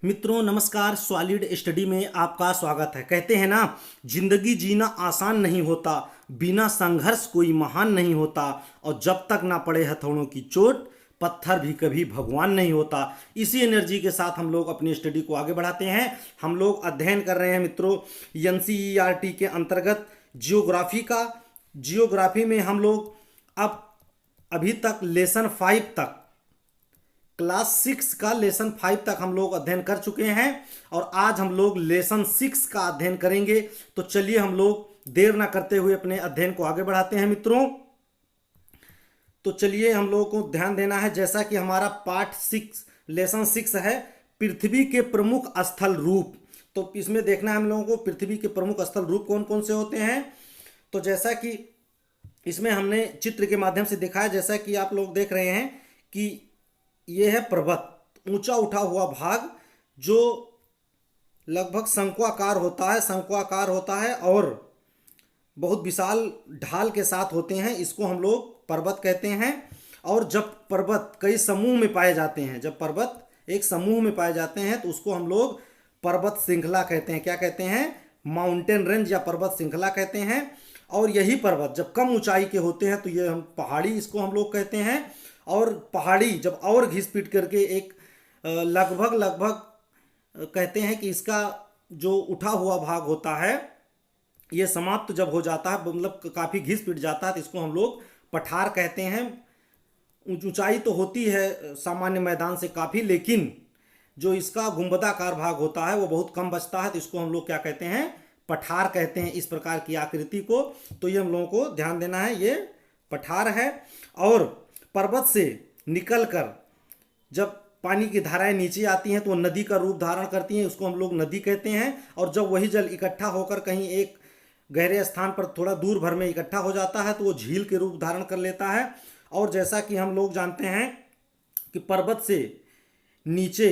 मित्रों नमस्कार। Solid study में आपका स्वागत है। कहते हैं ना, जिंदगी जीना आसान नहीं होता, बिना संघर्ष कोई महान नहीं होता, और जब तक ना पड़े हथौड़ों की चोट पत्थर भी कभी भगवान नहीं होता। इसी एनर्जी के साथ हम लोग अपनी स्टडी को आगे बढ़ाते हैं। हम लोग अध्ययन कर रहे हैं मित्रों एनसीईआरटी के अंतर्गत जियोग्राफी का। जियोग्राफी में हम लोग अब अभी तक लेसन 5 तक, क्लास 6 का लेसन 5 तक हम लोग अध्ययन कर चुके हैं और आज हम लोग लेसन 6 का अध्ययन करेंगे। तो चलिए हम लोग देर ना करते हुए अपने अध्ययन को आगे बढ़ाते हैं मित्रों। तो चलिए हम लोगों को ध्यान देना है, जैसा कि हमारा पार्ट 6 लेसन 6 है पृथ्वी के प्रमुख स्थल रूप। तो इसमें देखना है हम लोगों को पृथ्वी के प्रमुख स्थल रूप कौन कौन से होते हैं। तो जैसा कि इसमें हमने चित्र के माध्यम से देखा है, जैसा कि आप लोग देख रहे हैं कि ये है पर्वत, ऊंचा उठा हुआ भाग जो लगभग शंक्वाकार होता है और बहुत विशाल ढाल के साथ होते हैं। इसको हम लोग पर्वत कहते हैं। और जब पर्वत कई समूह में पाए जाते हैं, जब पर्वत एक समूह में पाए जाते हैं तो उसको हम लोग पर्वत श्रृंखला कहते हैं। क्या कहते हैं? माउंटेन रेंज या पर्वत श्रृंखला कहते हैं। और यही पर्वत जब कम ऊंचाई के होते हैं तो ये हम पहाड़ी इसको हम लोग कहते हैं। और पहाड़ी जब और घिस पीट करके एक लगभग कहते हैं कि इसका जो उठा हुआ भाग होता है ये समाप्त जब हो जाता है, मतलब काफ़ी घिस पिट जाता है, तो इसको हम लोग पठार कहते हैं। ऊंचाई तो होती है सामान्य मैदान से काफ़ी, लेकिन जो इसका गुंबदाकार भाग होता है वो बहुत कम बचता है, तो इसको हम लोग क्या कहते हैं? पठार कहते हैं। इस प्रकार की आकृति को, तो ये हम लोगों को ध्यान देना है, ये पठार है। और पर्वत से निकलकर जब पानी की धाराएं नीचे आती हैं तो वो नदी का रूप धारण करती हैं, उसको हम लोग नदी कहते हैं। और जब वही जल इकट्ठा होकर कहीं एक गहरे स्थान पर थोड़ा दूर भर में इकट्ठा हो जाता है तो वो झील के रूप धारण कर लेता है। और जैसा कि हम लोग जानते हैं कि पर्वत से नीचे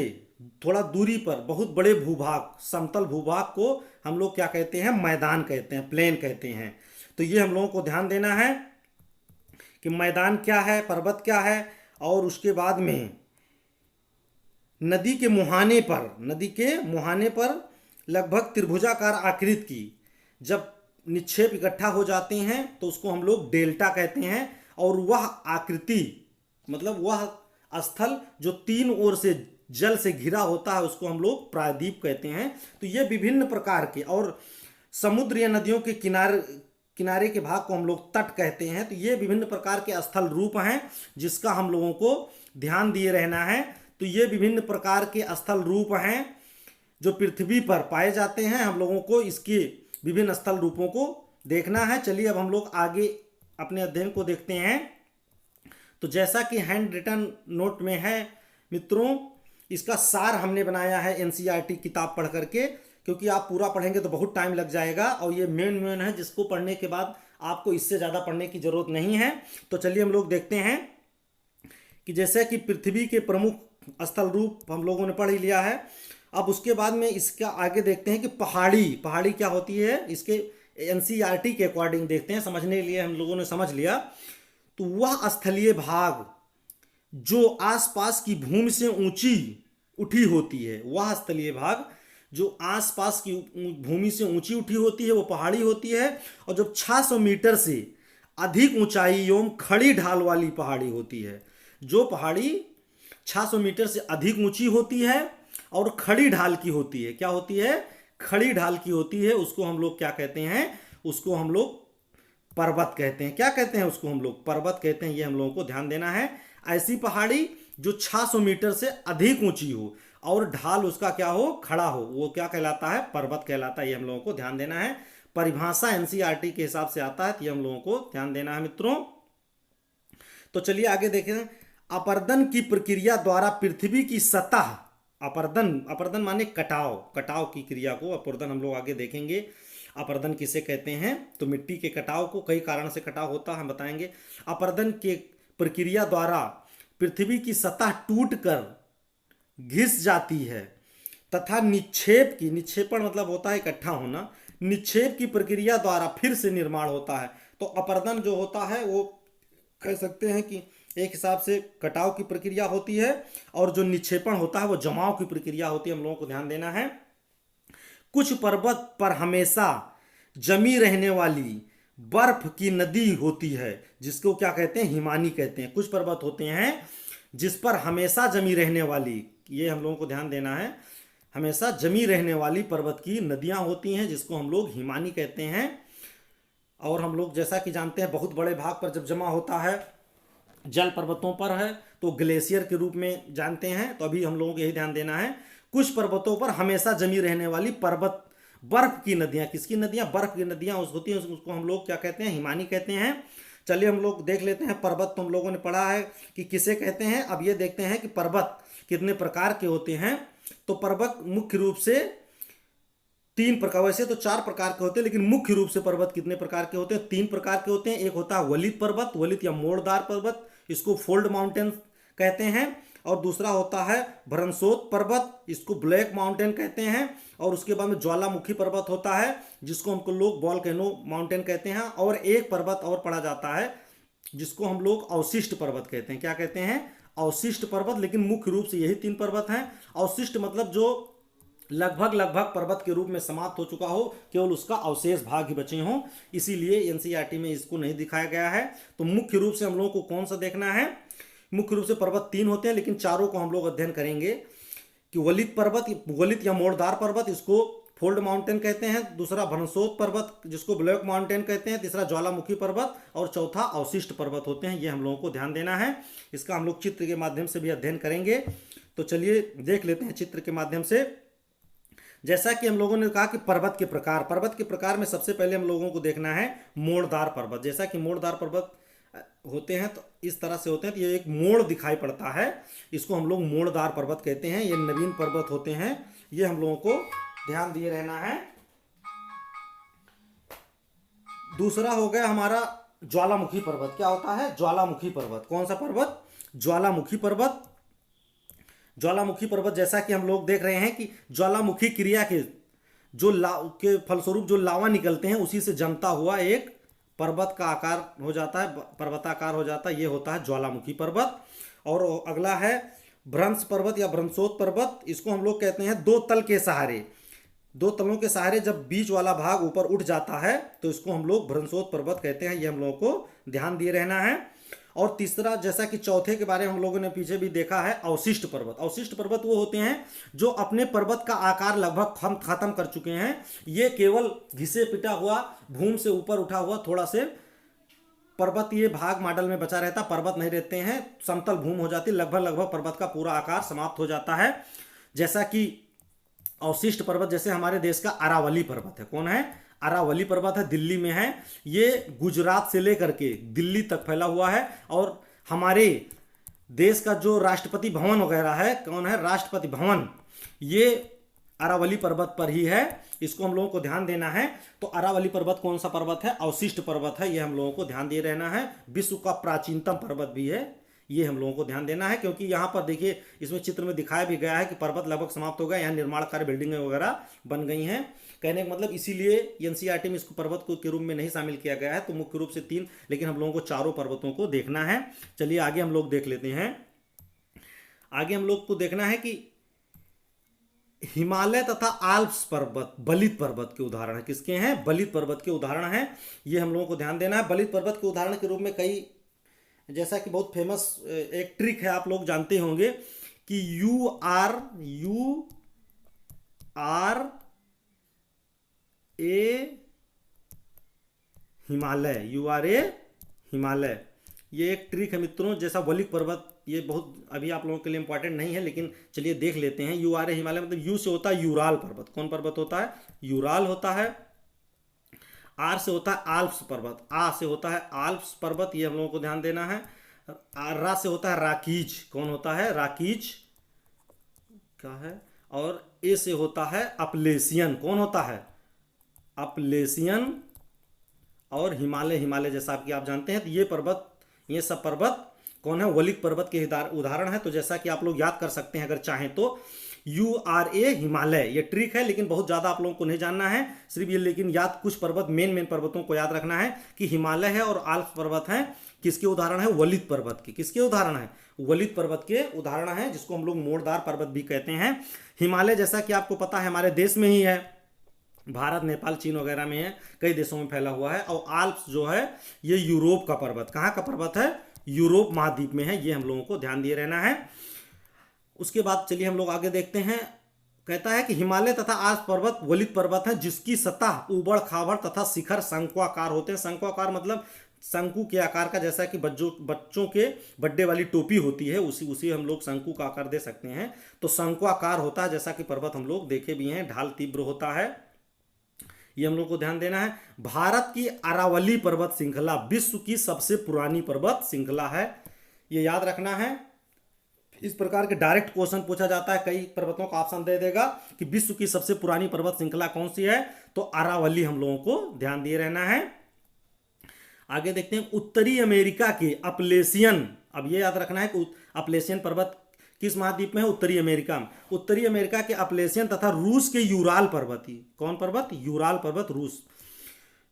थोड़ा दूरी पर बहुत बड़े भूभाग, समतल भूभाग को हम लोग क्या कहते हैं? मैदान कहते हैं, प्लेन कहते हैं। तो ये हम लोगों को ध्यान देना है कि मैदान क्या है, पर्वत क्या है। और उसके बाद में नदी के मुहाने पर लगभग त्रिभुजाकार आकृति की जब निक्षेप इकट्ठा हो जाते हैं तो उसको हम लोग डेल्टा कहते हैं। और वह आकृति मतलब वह स्थल जो तीन ओर से जल से घिरा होता है उसको हम लोग प्रायद्वीप कहते हैं। तो ये विभिन्न प्रकार के, और समुद्र या नदियों के किनारे के भाग को हम लोग तट कहते हैं। तो ये विभिन्न प्रकार के स्थल रूप हैं जिसका हम लोगों को ध्यान दिए रहना है। तो ये विभिन्न प्रकार के स्थल रूप हैं जो पृथ्वी पर पाए जाते हैं। हम लोगों को इसके विभिन्न स्थल रूपों को देखना है। चलिए अब हम लोग आगे अपने अध्ययन को देखते हैं। तो जैसा कि हैंड रिटन नोट में है मित्रों, इसका सार हमने बनाया है एनसीईआरटी किताब पढ़ करके, क्योंकि आप पूरा पढ़ेंगे तो बहुत टाइम लग जाएगा और ये मेन है जिसको पढ़ने के बाद आपको इससे ज़्यादा पढ़ने की ज़रूरत नहीं है। तो चलिए हम लोग देखते हैं कि जैसे कि पृथ्वी के प्रमुख स्थल रूप हम लोगों ने पढ़ ही लिया है। अब उसके बाद में इसका आगे देखते हैं कि पहाड़ी क्या होती है, इसके एनसीईआरटी के अकॉर्डिंग देखते हैं, समझने के लिए हम लोगों ने समझ लिया। तो वह स्थलीय भाग जो आसपास की भूमि से ऊंची उठी होती है, वह स्थलीय भाग जो आसपास की भूमि से ऊंची उठी होती है वो पहाड़ी होती है। और जब 600 मीटर से अधिक ऊंचाई एवं खड़ी ढाल वाली पहाड़ी होती है, जो पहाड़ी 600 मीटर से अधिक ऊंची होती है और खड़ी ढाल की होती है, क्या होती है? खड़ी ढाल की होती है, उसको हम लोग क्या कहते हैं? उसको हम लोग पर्वत कहते हैं। क्या कहते हैं? उसको हम लोग पर्वत कहते हैं। ये हम लोगों को ध्यान देना है। ऐसी पहाड़ी जो 600 मीटर से अधिक ऊंची हो और ढाल उसका क्या हो? खड़ा हो, वो क्या कहलाता है? पर्वत कहलाता है। ये हम लोगों को ध्यान देना है। परिभाषा एनसीईआरटी के हिसाब से आता है, तो ये हम लोगों को ध्यान देना है मित्रों। तो चलिए आगे देखें। अपर्दन की प्रक्रिया द्वारा पृथ्वी की सतह, अपर्दन माने कटाव की क्रिया को अपर्दन हम लोग आगे देखेंगे। अपर्दन किसे कहते हैं? तो मिट्टी के कटाव को, कई कारण से कटाव होता है, हम बताएंगे। अपर्दन के प्रक्रिया द्वारा पृथ्वी की सतह टूटकर घिस जाती है तथा निक्षेपण मतलब होता है इकट्ठा होना, निक्षेप की प्रक्रिया द्वारा फिर से निर्माण होता है। तो अपर्दन जो होता है वो कह सकते हैं कि एक हिसाब से कटाव की प्रक्रिया होती है, और जो निक्षेपण होता है वो जमाव की प्रक्रिया होती है। हम लोगों को ध्यान देना है। कुछ पर्वत पर हमेशा जमी रहने वाली बर्फ की नदी होती है, जिसको क्या कहते हैं, हिमानी कहते हैं। कुछ पर्वत होते हैं जिस पर हमेशा जमी रहने वाली, ये हम लोगों को ध्यान देना है, हमेशा जमी रहने वाली पर्वत की नदियां होती हैं, जिसको हम लोग हिमानी कहते हैं। और हम लोग जैसा कि जानते हैं, बहुत बड़े भाग पर जब जमा होता है, जल पर्वतों पर है, तो ग्लेशियर के रूप में जानते हैं। तो अभी हम लोगों को यही ध्यान देना है, कुछ पर्वतों पर हमेशा जमी रहने वाली पर्वत बर्फ की नदियां, किसकी नदियां, बर्फ की नदियां उस होती हैं, उसको हम लोग क्या कहते हैं, हिमानी कहते हैं। चलिए हम लोग देख लेते हैं। पर्वत तो हम लोगों ने पढ़ा है कि किसे कहते हैं। अब ये देखते हैं कि पर्वत कितने प्रकार के होते हैं। तो पर्वत मुख्य रूप से 3 प्रकार, वैसे तो 4 प्रकार के होते हैं, लेकिन मुख्य रूप से पर्वत कितने प्रकार के होते हैं, 3 प्रकार के होते हैं। एक होता है वलित पर्वत, वलित या मोड़दार पर्वत, इसको फोल्ड माउंटेन कहते हैं। और दूसरा होता है भ्रंशोत पर्वत, इसको ब्लैक माउंटेन कहते हैं। और उसके बाद में ज्वालामुखी पर्वत होता है, जिसको हमको लोग वोल्केनो माउंटेन कहते हैं। और एक पर्वत और पढ़ा जाता है, जिसको हम लोग अवशिष्ट पर्वत कहते हैं। क्या कहते हैं, अवशिष्ट पर्वत। लेकिन मुख्य रूप से यही 3 पर्वत हैं। अवशिष्ट मतलब जो लगभग पर्वत के रूप में समाप्त हो चुका हो, केवल उसका अवशेष भाग ही बचे हों, इसीलिए एनसीईआरटी में इसको नहीं दिखाया गया है। तो मुख्य रूप से हम लोगों को कौन सा देखना है, मुख्य रूप से पर्वत 3 होते हैं, लेकिन चारों को हम लोग अध्ययन करेंगे कि वलित पर्वत, वलित या मोड़दार पर्वत, इसको फोल्ड माउंटेन कहते हैं। दूसरा भ्रंशोत पर्वत, जिसको ब्लैक माउंटेन कहते हैं। तीसरा ज्वालामुखी पर्वत, और चौथा अवशिष्ट पर्वत होते हैं। ये हम लोगों को ध्यान देना है। इसका हम लोग चित्र के माध्यम से भी अध्ययन करेंगे। तो चलिए देख लेते हैं चित्र के माध्यम से। जैसा कि हम लोगों ने कहा कि पर्वत के प्रकार में सबसे पहले हम लोगों को देखना है मोड़दार पर्वत। जैसा कि मोड़दार पर्वत होते हैं तो इस तरह से होते हैं, तो ये एक मोड़ दिखाई पड़ता है, इसको हम लोग मोड़दार पर्वत कहते हैं। ये नवीन पर्वत होते हैं, ये हम लोगों को ध्यान दिए रहना है। दूसरा हो गया हमारा ज्वालामुखी पर्वत। क्या होता है, ज्वालामुखी पर्वत। कौन सा पर्वत, ज्वालामुखी पर्वत। ज्वालामुखी पर्वत, जैसा कि हम लोग देख रहे हैं कि ज्वालामुखी क्रिया के के फलस्वरूप जो लावा निकलते हैं, उसी से जमता हुआ एक पर्वत का आकार हो जाता है, पर्वताकार हो जाता है, ये होता है ज्वालामुखी पर्वत। और अगला है भ्रंश पर्वत या भ्रंशोत पर्वत। इसको हम लोग कहते हैं 2 तल के सहारे, 2 तलों के सहारे जब बीच वाला भाग ऊपर उठ जाता है, तो इसको हम लोग भ्रंशोत पर्वत कहते हैं। ये हम लोगों को ध्यान दिए रहना है। और तीसरा, जैसा कि चौथे के बारे में हम लोगों ने पीछे भी देखा है, अवशिष्ट पर्वत। अवशिष्ट पर्वत वो होते हैं जो अपने पर्वत का आकार लगभग खत्म कर चुके हैं। ये केवल घिसे पिटा हुआ, भूमि से ऊपर उठा हुआ थोड़ा से पर्वत ये भाग मॉडल में बचा रहता, पर्वत नहीं रहते हैं, समतल भूमि हो जाती, लगभग पर्वत का पूरा आकार समाप्त हो जाता है। जैसा कि अवशिष्ट पर्वत, जैसे हमारे देश का अरावली पर्वत है। कौन है, अरावली पर्वत है, दिल्ली में है। ये गुजरात से लेकर के दिल्ली तक फैला हुआ है। और हमारे देश का जो राष्ट्रपति भवन वगैरह है, कौन है, राष्ट्रपति भवन, ये अरावली पर्वत पर ही है। इसको हम लोगों को ध्यान देना है। तो अरावली पर्वत कौन सा पर्वत है, अवशिष्ट पर्वत है। ये हम लोगों को ध्यान दे रहना है। विश्व का प्राचीनतम पर्वत भी है, ये हम लोगों को ध्यान देना है। क्योंकि यहाँ पर देखिए, इसमें चित्र में दिखाया भी गया है कि पर्वत लगभग समाप्त हो गया, यहाँ निर्माण कार्य, बिल्डिंगें वगैरह बन गई हैं। कहने का मतलब इसीलिए एनसीईआरटी में इसको पर्वत को के रूप में नहीं शामिल किया गया है। तो मुख्य रूप से 3, लेकिन हम लोगों को चारों पर्वतों को देखना है। चलिए आगे हम लोग देख लेते हैं। आगे हम लोग को देखना है कि हिमालय तथा आल्प्स पर्वत बलित पर्वत के उदाहरण है। किसके हैं, बलित पर्वत के उदाहरण हैं। ये हम लोगों को ध्यान देना है। बलित पर्वत के उदाहरण के रूप में कई, जैसा कि बहुत फेमस एक ट्रिक है, आप लोग जानते होंगे कि यू आर ए हिमालय, ये एक ट्रिक है मित्रों। जैसा बलित पर्वत, ये बहुत अभी आप लोगों के लिए इंपॉर्टेंट नहीं है, लेकिन चलिए देख लेते हैं। यू आर ए हिमालय मतलब यू से होता है यूराल पर्वत। कौन पर्वत होता है, यूराल होता है। आर से होता है आल्प्स पर्वत, आ से होता है आल्प्स पर्वत, ये हम लोगों को ध्यान देना है। रा से होता है राकीज। कौन होता है, राकीज क्या है। और ए से होता है अपलेशियन। कौन होता है, अपलेशियन। और हिमालय जैसा कि आप जानते हैं। तो ये पर्वत, ये सब पर्वत कौन है, वलित पर्वत के उदाहरण है। तो जैसा कि आप लोग याद कर सकते हैं अगर चाहें तो, URA हिमालय। ये ट्रिक है लेकिन बहुत ज़्यादा आप लोगों को नहीं जानना है, सिर्फ ये लेकिन याद कुछ पर्वत मेन पर्वतों को याद रखना है कि हिमालय है और आल्प्स पर्वत है। किसके उदाहरण है? वलित पर्वत के। किसके उदाहरण है? वलित पर्वत के उदाहरण है, जिसको हम लोग मोड़दार पर्वत भी कहते हैं। हिमालय जैसा कि आपको पता है हमारे देश में ही है, भारत, नेपाल, चीन वगैरह में है, कई देशों में फैला हुआ है। और आल्प्स जो है ये यूरोप का पर्वत, कहाँ का पर्वत है? यूरोप महाद्वीप में है। ये हम लोगों को ध्यान दिए रहना है। उसके बाद चलिए हम लोग आगे देखते हैं। कहता है कि हिमालय तथा आल्प्स पर्वत वलित पर्वत है जिसकी सतह उबड़ खाबड़ तथा शिखर शंक्वाकार होते हैं। शंक्वाकार मतलब शंकु के आकार का, जैसा कि बच्चों के बर्थडे वाली टोपी होती है, उसी हम लोग शंकु का आकार दे सकते हैं। तो शंक्वाकार होता है, जैसा कि पर्वत हम लोग देखे भी हैं। ढाल तीव्र होता है, ये हम लोग को ध्यान देना है। भारत की अरावली पर्वत श्रृंखला विश्व की सबसे पुरानी पर्वत श्रृंखला है, ये याद रखना है। इस प्रकार के डायरेक्ट क्वेश्चन पूछा जाता है, कई पर्वतों का ऑप्शन दे देगा कि विश्व की सबसे पुरानी पर्वत श्रृंखला कौन सी है, तो अरावली हम लोगों को ध्यान दिए रहना है। आगे देखते हैं उत्तरी अमेरिका के अपलेशियन, अब ये याद रखना है कि अपलेशियन पर्वत किस महाद्वीप में है? उत्तरी अमेरिका में। उत्तरी अमेरिका के अपलेशियन तथा रूस के यूराल पर्वत, कौन पर्वत? यूराल पर्वत,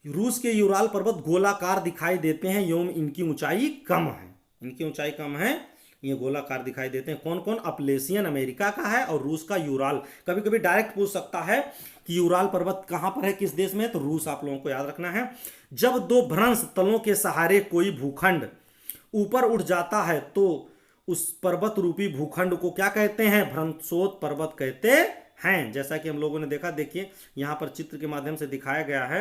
रूस के यूराल पर्वत गोलाकार दिखाई देते हैं एवं इनकी ऊंचाई कम है। इनकी ऊंचाई कम है, ये गोलाकार दिखाई देते हैं। कौन कौन? अपलेशियन अमेरिका का है और रूस का यूराल। कभी कभी डायरेक्ट पूछ सकता है कि यूराल पर्वत कहां पर है, किस देश में है, तो रूस आप लोगों को याद रखना है। जब दो भ्रंश तलों के सहारे कोई भूखंड ऊपर उठ जाता है तो उस पर्वत रूपी भूखंड को क्या कहते हैं? भ्रंशोत पर्वत कहते हैं। जैसा कि हम लोगों ने देखा, देखिए यहां पर चित्र के माध्यम से दिखाया गया है।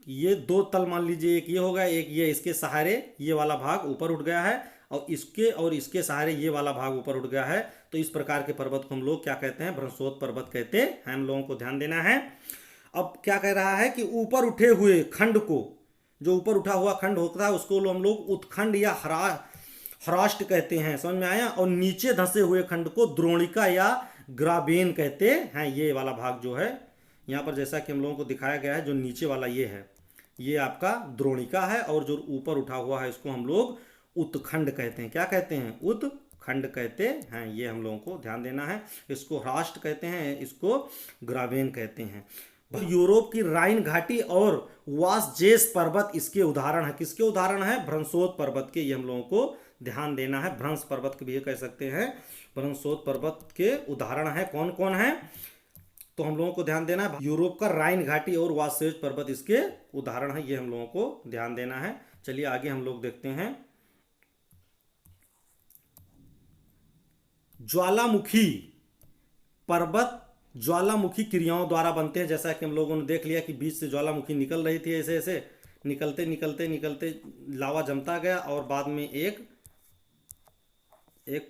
ये दो तल मान लीजिए, एक ये होगा, एक ये, इसके सहारे ये वाला भाग ऊपर उठ गया है और इसके सहारे ये वाला भाग ऊपर उठ गया है। तो इस प्रकार के पर्वत को हम लोग क्या कहते हैं? भ्रंशोत पर्वत कहते हैं। हम लोगों को ध्यान देना है। अब क्या कह रहा है कि ऊपर उठे हुए खंड को, जो ऊपर उठा हुआ खंड होता है उसको हम लोग उत्खंड या ह्रास्ट कहते हैं। समझ में आया? और नीचे धंसे हुए खंड को द्रोणिका या ग्राबेन कहते हैं। ये वाला भाग जो है यहाँ पर जैसा कि हम लोगों को दिखाया गया है, जो नीचे वाला ये है, ये आपका द्रोणिका है, और जो ऊपर उठा हुआ है इसको हम लोग उत्खंड कहते हैं। क्या कहते हैं? उत्खंड कहते हैं। ये हम लोगों को ध्यान देना है। इसको ह्रास्ट कहते हैं, इसको ग्राबेन कहते हैं। यूरोप की राइन घाटी और वासजेस पर्वत इसके उदाहरण है। किसके उदाहरण है? भ्रंशोत पर्वत के। ये हम लोगों को ध्यान देना है। भ्रंश पर्वत के भी कह सकते हैं। भ्रंशोत पर्वत के उदाहरण है कौन कौन है, तो हम लोगों को ध्यान देना है। यूरोप का राइन घाटी और वासजेस पर्वत इसके उदाहरण है, ये हम लोगों को ध्यान देना है। चलिए आगे हम लोग देखते हैं। ज्वालामुखी पर्वत ज्वालामुखी क्रियाओं द्वारा बनते हैं। जैसा कि हम लोगों ने देख लिया कि बीच से ज्वालामुखी निकल रही थी, ऐसे ऐसे निकलते निकलते निकलते लावा जमता गया और बाद में एक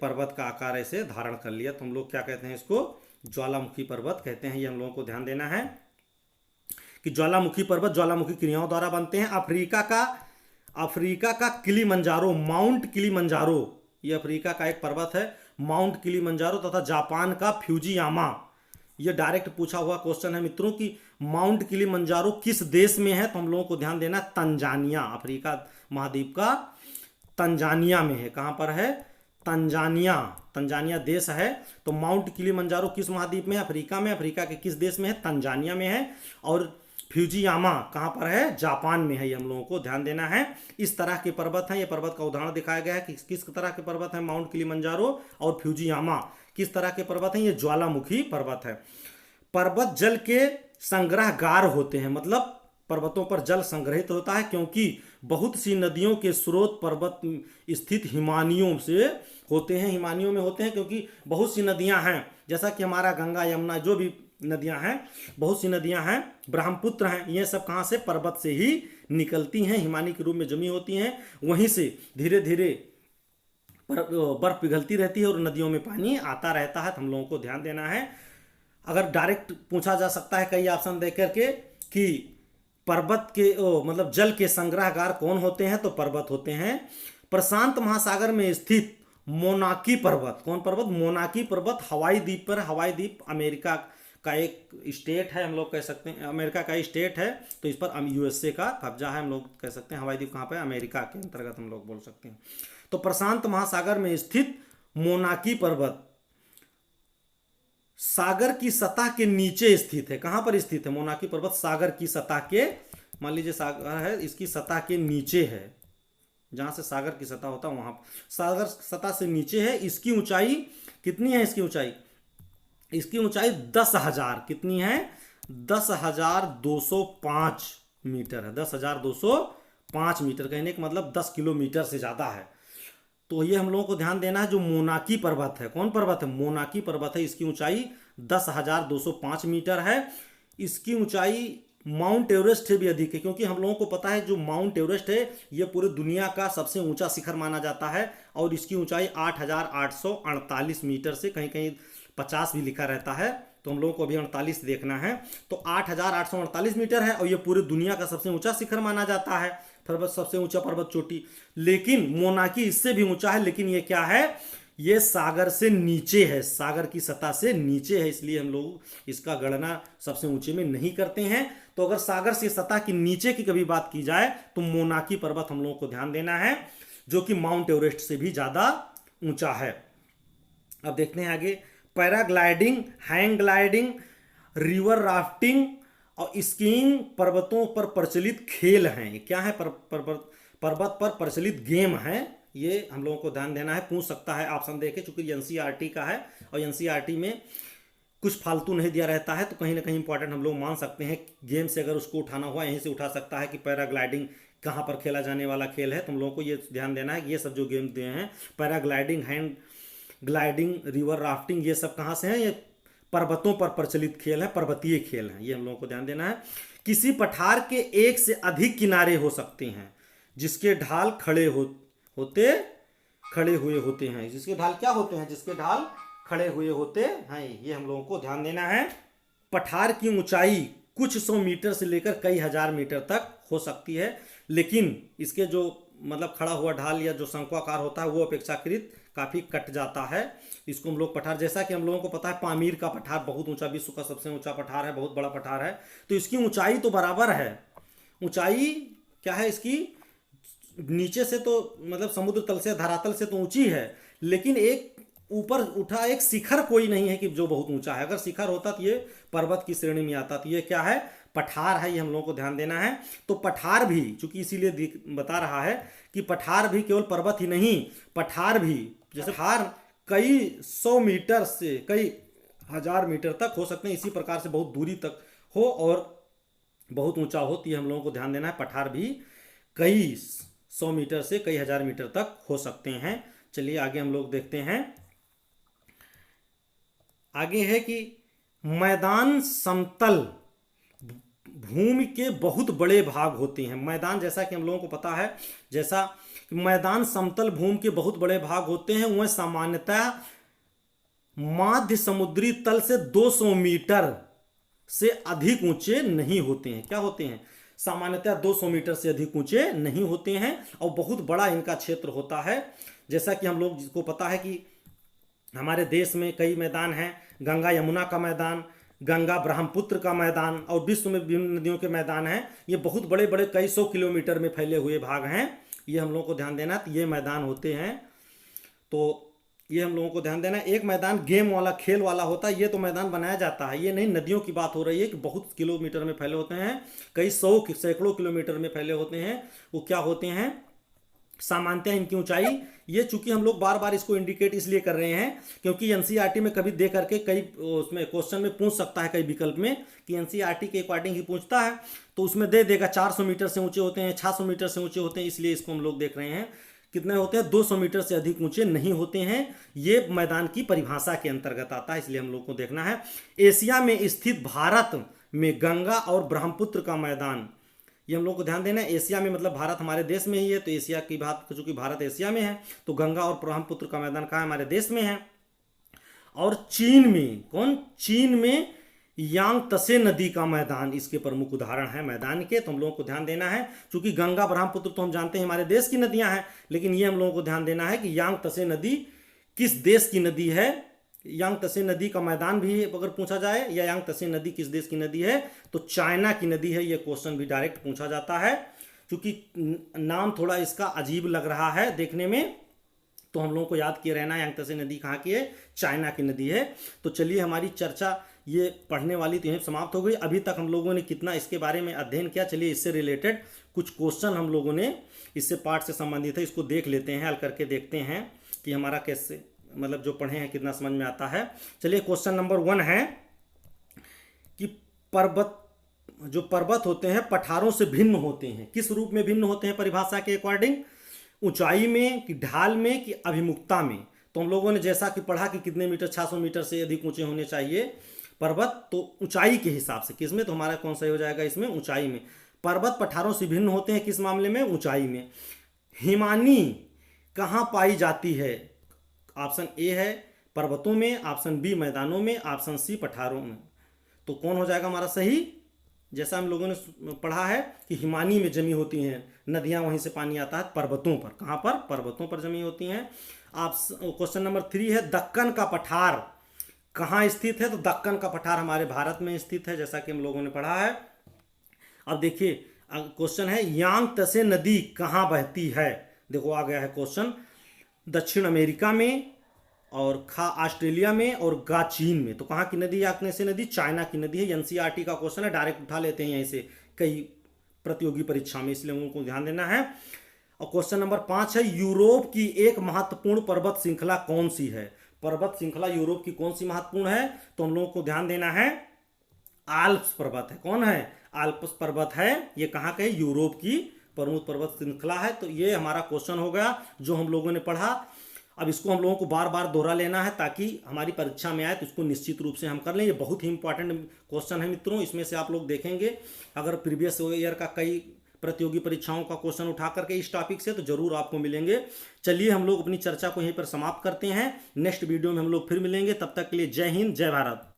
पर्वत का आकार ऐसे धारण कर लिया। तो हम लोग क्या कहते हैं? इसको ज्वालामुखी पर्वत कहते हैं। ये हम लोगों को ध्यान देना है कि ज्वालामुखी पर्वत ज्वालामुखी क्रियाओं द्वारा बनते हैं। अफ्रीका का किलिमंजारो, माउंट किलिमंजारो, ये अफ्रीका का एक पर्वत है, माउंट किलिमंजारो, तथा जापान का फ्यूजियामा। ये डायरेक्ट पूछा हुआ क्वेश्चन है मित्रों कि माउंट किलिमंजारो किस देश में है, तो हम लोगों को ध्यान देना तंजानिया, अफ्रीका महाद्वीप का तंजानिया में है। कहां पर है? तंजानिया देश है। तो माउंट किलिमंजारो किस महाद्वीप में है? अफ्रीका में। अफ्रीका के किस देश में है? तंजानिया में है। और फ्यूजियामा कहां पर है? जापान में है। ये हम लोगों को ध्यान देना है। इस तरह के पर्वत हैं। ये पर्वत का उदाहरण दिखाया गया है कि किस तरह के पर्वत हैं? माउंट किलिमंजारो और फ्यूजियामा किस तरह के पर्वत हैं? ये ज्वालामुखी पर्वत है। पर्वत जल के संग्रहगार होते हैं, मतलब पर्वतों पर जल संग्रहित होता है, क्योंकि बहुत सी नदियों के स्रोत पर्वत स्थित हिमानियों से होते हैं। हिमानियों में होते हैं क्योंकि बहुत सी नदियां हैं, जैसा कि हमारा गंगा यमुना जो भी नदियां हैं, बहुत सी नदियां हैं, ब्रह्मपुत्र हैं, ये सब कहाँ से? पर्वत से ही निकलती हैं, हिमानी के रूप में जमी होती हैं। वहीं से धीरे धीरे बर्फ पिघलती रहती है और नदियों में पानी आता रहता है। तो हम लोगों को ध्यान देना है। अगर डायरेक्ट पूछा जा सकता है कई ऑप्शन दे करके कि पर्वत के मतलब जल के संग्रहगार कौन होते हैं, तो पर्वत होते हैं प्रशांत महासागर में स्थित मोनाकी पर्वत। कौन पर्वत? मोनाकी पर्वत हवाई द्वीप पर। हवाई द्वीप अमेरिका का एक स्टेट है, हम लोग कह सकते हैं अमेरिका का स्टेट है, तो इस पर यूएसए का कब्जा है, हम लोग कह सकते हैं। हवाई द्वीप कहाँ पे? अमेरिका के अंतर्गत हम लोग बोल सकते हैं। तो प्रशांत महासागर में स्थित मोनाकी पर्वत सागर की सतह के नीचे स्थित है। कहां पर स्थित है? मोनाकी पर्वत सागर की सतह के, मान लीजिए सागर है, इसकी सतह के नीचे है, जहां से सागर की सतह होता है वहां सागर सतह से नीचे है। इसकी ऊंचाई कितनी है? इसकी ऊंचाई 10,000, कितनी है? 10,205 मीटर है। 10,205 मीटर, कहने का मतलब 10 किलोमीटर से ज्यादा है। तो ये हम लोगों को ध्यान देना है, जो मोनाकी पर्वत है, कौन पर्वत है? मोनाकी पर्वत है। इसकी ऊंचाई 10,205 मीटर है। इसकी ऊंचाई माउंट एवरेस्ट से भी अधिक है, क्योंकि हम लोगों को पता है जो माउंट एवरेस्ट है ये पूरी दुनिया का सबसे ऊंचा शिखर माना जाता है, और इसकी ऊंचाई 8,848 मीटर से, कहीं कहीं 50 भी लिखा रहता है, तो हम लोगों को अभी 48 देखना है। तो 8,848 मीटर है, और ये पूरी दुनिया का सबसे ऊंचा शिखर माना जाता है, पर्वत, सबसे ऊंचा पर्वत चोटी। लेकिन मोनाकी इससे भी ऊंचा है, लेकिन ये क्या है? ये सागर से नीचे है, सागर की सतह से नीचे है, इसलिए हम लोग इसका गणना सबसे ऊंचे में नहीं करते हैं। तो अगर सागर से सतह के नीचे की कभी बात की जाए तो मोनाकी पर्वत हम लोगों को ध्यान देना है, जो कि माउंट एवरेस्ट से भी ज्यादा ऊंचा है। अब देखते हैं आगे। Paragliding, hang gliding, river rafting और स्कीइंग पर्वतों पर प्रचलित खेल हैं। क्या है? पर्वत पर प्रचलित गेम है, ये हम लोगों को ध्यान देना है। पूछ सकता है ऑप्शन देके, चूंकि एनसीईआरटी का है और एनसीईआरटी में कुछ फालतू नहीं दिया रहता है, तो कहीं ना कहीं इंपॉर्टेंट हम लोग मान सकते हैं। गेम से अगर उसको उठाना हुआ यहीं से उठा सकता है कि पैराग्लाइडिंग कहाँ पर खेला जाने वाला खेल है, तो हम लोगों को ये ध्यान देना है। ये सब जो गेम दिए हैं, paragliding, hand gliding, river rafting, ये सब कहाँ से हैं? ये पर्वतों पर प्रचलित खेल है, पर्वतीय खेल हैं, ये हम लोगों को ध्यान देना है। किसी पठार के एक से अधिक किनारे हो सकते हैं जिसके ढाल खड़े हुए होते हैं। जिसके ढाल क्या होते हैं? जिसके ढाल खड़े हुए होते हैं, ये हम लोगों को ध्यान देना है। पठार की ऊंचाई कुछ 100 मीटर से लेकर कई हजार मीटर तक हो सकती है, लेकिन इसके जो मतलब खड़ा हुआ ढाल या जो शंक्वाकार होता है वो अपेक्षाकृत काफी कट जाता है। इसको हम लोग पठार, जैसा कि हम लोगों को पता है पामीर का पठार बहुत ऊंचा, विश्व का सबसे ऊंचा पठार है, बहुत बड़ा पठार है, तो इसकी ऊंचाई तो बराबर है। ऊंचाई क्या है इसकी? नीचे से तो मतलब समुद्र तल से, धरातल से तो ऊंची है, लेकिन एक ऊपर उठा एक शिखर कोई नहीं है कि जो बहुत ऊंचा है। अगर शिखर होता तो ये पर्वत की श्रेणी में आता। तो ये क्या है? पठार है, ये हम लोगों को ध्यान देना है। तो पठार भी, चूंकि इसीलिए बता रहा है कि पठार भी केवल पर्वत ही नहीं, पठार भी, जैसे पठार कई 100 मीटर से कई हजार मीटर तक हो सकते हैं, इसी प्रकार से बहुत दूरी तक हो और बहुत ऊंचा हो, तो ये हम लोगों को ध्यान देना है। पठार भी कई 100 मीटर से कई हजार मीटर तक हो सकते हैं। चलिए आगे हम लोग देखते हैं। आगे है कि मैदान समतल भूमि के बहुत बड़े भाग होते हैं। मैदान, जैसा कि हम लोगों को पता है, जैसा मैदान समतल भूमि के बहुत बड़े भाग होते हैं, वह सामान्यतः माध्य समुद्री तल से 200 मीटर से अधिक ऊंचे नहीं होते हैं। क्या होते हैं? सामान्यतः 200 मीटर से अधिक ऊंचे नहीं होते हैं, और बहुत बड़ा इनका क्षेत्र होता है। जैसा कि हम लोग को पता है कि हमारे देश में कई मैदान हैं, गंगा यमुना का मैदान, गंगा ब्रह्मपुत्र का मैदान, और विश्व में विभिन्न नदियों के मैदान हैं। ये बहुत बड़े बड़े कई 100 किलोमीटर में फैले हुए भाग हैं, ये हम लोगों को ध्यान देना। तो ये मैदान होते हैं, तो ये हम लोगों को ध्यान देना है। एक मैदान गेम वाला, खेल वाला होता है, ये तो मैदान बनाया जाता है, ये नहीं नदियों की बात हो रही है कि बहुत किलोमीटर में फैले होते हैं, कई 100 सैकड़ों किलोमीटर में फैले होते हैं। वो क्या होते हैं? सामान्यतः इनकी ऊंचाई, ये चूंकि हम लोग बार बार इसको इंडिकेट इसलिए कर रहे हैं क्योंकि एनसीईआरटी में कभी दे करके कई उसमें क्वेश्चन में पूछ सकता है, कई विकल्प में कि एनसीईआरटी के अकॉर्डिंग ही पूछता है, तो उसमें दे देगा 400 मीटर से ऊंचे होते हैं, 600 मीटर से ऊंचे होते हैं, इसलिए इसको हम लोग देख रहे हैं। कितने होते हैं? 200 मीटर से अधिक ऊंचे नहीं होते हैं। ये मैदान की परिभाषा के अंतर्गत आता है, इसलिए हम लोग को देखना है। एशिया में स्थित भारत में गंगा और ब्रह्मपुत्र का मैदान, ये हम लोग को ध्यान देना है। एशिया में मतलब भारत हमारे देश में ही है, तो एशिया की बात, चूंकि भारत एशिया में है, तो गंगा और ब्रह्मपुत्र का मैदान कहाँ है? हमारे देश में है। और चीन में, कौन? चीन में यांगत्से नदी का मैदान इसके प्रमुख उदाहरण है मैदान के, तो हम लोगों को ध्यान देना है। क्योंकि गंगा ब्रह्मपुत्र तो हम जानते हैं हमारे देश की नदियां हैं, लेकिन ये हम लोगों को ध्यान देना है कि यांगत्से नदी किस देश की नदी है। यांगत्से नदी का मैदान भी अगर पूछा जाए, या यांगत्से नदी किस देश की नदी है, तो चाइना की नदी है। ये क्वेश्चन भी डायरेक्ट पूछा जाता है, क्योंकि नाम थोड़ा इसका अजीब लग रहा है देखने में, तो हम लोगों को याद किए रहना है यांगत्से नदी कहाँ की है, चाइना की नदी है। तो चलिए हमारी चर्चा ये पढ़ने वाली तो यहीं समाप्त हो गई। अभी तक हम लोगों ने कितना इसके बारे में अध्ययन किया, चलिए इससे रिलेटेड कुछ क्वेश्चन हम लोगों ने इससे पाठ से संबंधित है, इसको देख लेते हैं, हल करके देखते हैं कि हमारा कैसे मतलब जो पढ़े हैं कितना समझ में आता है। चलिए क्वेश्चन नंबर 1 है कि पर्वत होते हैं पठारों से भिन्न होते हैं, किस रूप में भिन्न होते हैं परिभाषा के अकॉर्डिंग, ऊंचाई में कि ढाल में कि अभिमुखता में। तो हम लोगों ने जैसा कि पढ़ा कि कितने मीटर, 600 मीटर से अधिक ऊंचे होने चाहिए पर्वत, तो ऊंचाई के हिसाब से किस में, तो हमारा कौन सा हो जाएगा इसमें, ऊंचाई में। पर्वत पठारों से भिन्न होते हैं किस मामले में, ऊंचाई में। हिमानी कहाँ पाई जाती है, ऑप्शन ए है पर्वतों में, ऑप्शन बी मैदानों में, ऑप्शन सी पठारों में। तो कौन हो जाएगा हमारा सही, जैसा हम लोगों ने पढ़ा है कि हिमानी में जमी होती हैं नदियां, वहीं से पानी आता है पर्वतों पर, कहाँ पर, पर्वतों पर जमी होती हैं। आप क्वेश्चन नंबर 3 है दक्कन का पठार कहाँ स्थित है, तो दक्कन का पठार हमारे भारत में स्थित है, जैसा कि हम लोगों ने पढ़ा है। अब देखिए क्वेश्चन है यांगत्से नदी कहाँ बहती है, देखो आ गया है क्वेश्चन, दक्षिण अमेरिका में और खा ऑस्ट्रेलिया में और गा चीन में। तो कहाँ की नदी यांगत्से नदी, चाइना की नदी है। एनसीईआरटी का क्वेश्चन है, डायरेक्ट उठा लेते हैं यहीं से कई प्रतियोगी परीक्षा में, इसलिए उनको ध्यान देना है। और क्वेश्चन नंबर 5 है यूरोप की एक महत्वपूर्ण पर्वत श्रृंखला कौन सी है, पर्वत श्रृंखला यूरोप की कौन सी महत्वपूर्ण है, तो हम लोगों को ध्यान देना है आल्प्स पर्वत है। कौन है, आल्प्स पर्वत है, ये कहाँ के, यूरोप की प्रमुख पर्वत श्रृंखला है। तो ये हमारा क्वेश्चन हो गया जो हम लोगों ने पढ़ा। अब इसको हम लोगों को बार बार दोहरा लेना है ताकि हमारी परीक्षा में आए तो इसको निश्चित रूप से हम कर लें। ये बहुत ही इंपॉर्टेंट क्वेश्चन है मित्रों, इसमें से आप लोग देखेंगे अगर प्रीवियस ईयर का कई प्रतियोगी परीक्षाओं का क्वेश्चन उठा करके इस टॉपिक से तो जरूर आपको मिलेंगे। चलिए हम लोग अपनी चर्चा को यहीं पर समाप्त करते हैं, नेक्स्ट वीडियो में हम लोग फिर मिलेंगे, तब तक के लिए जय हिंद जय भारत।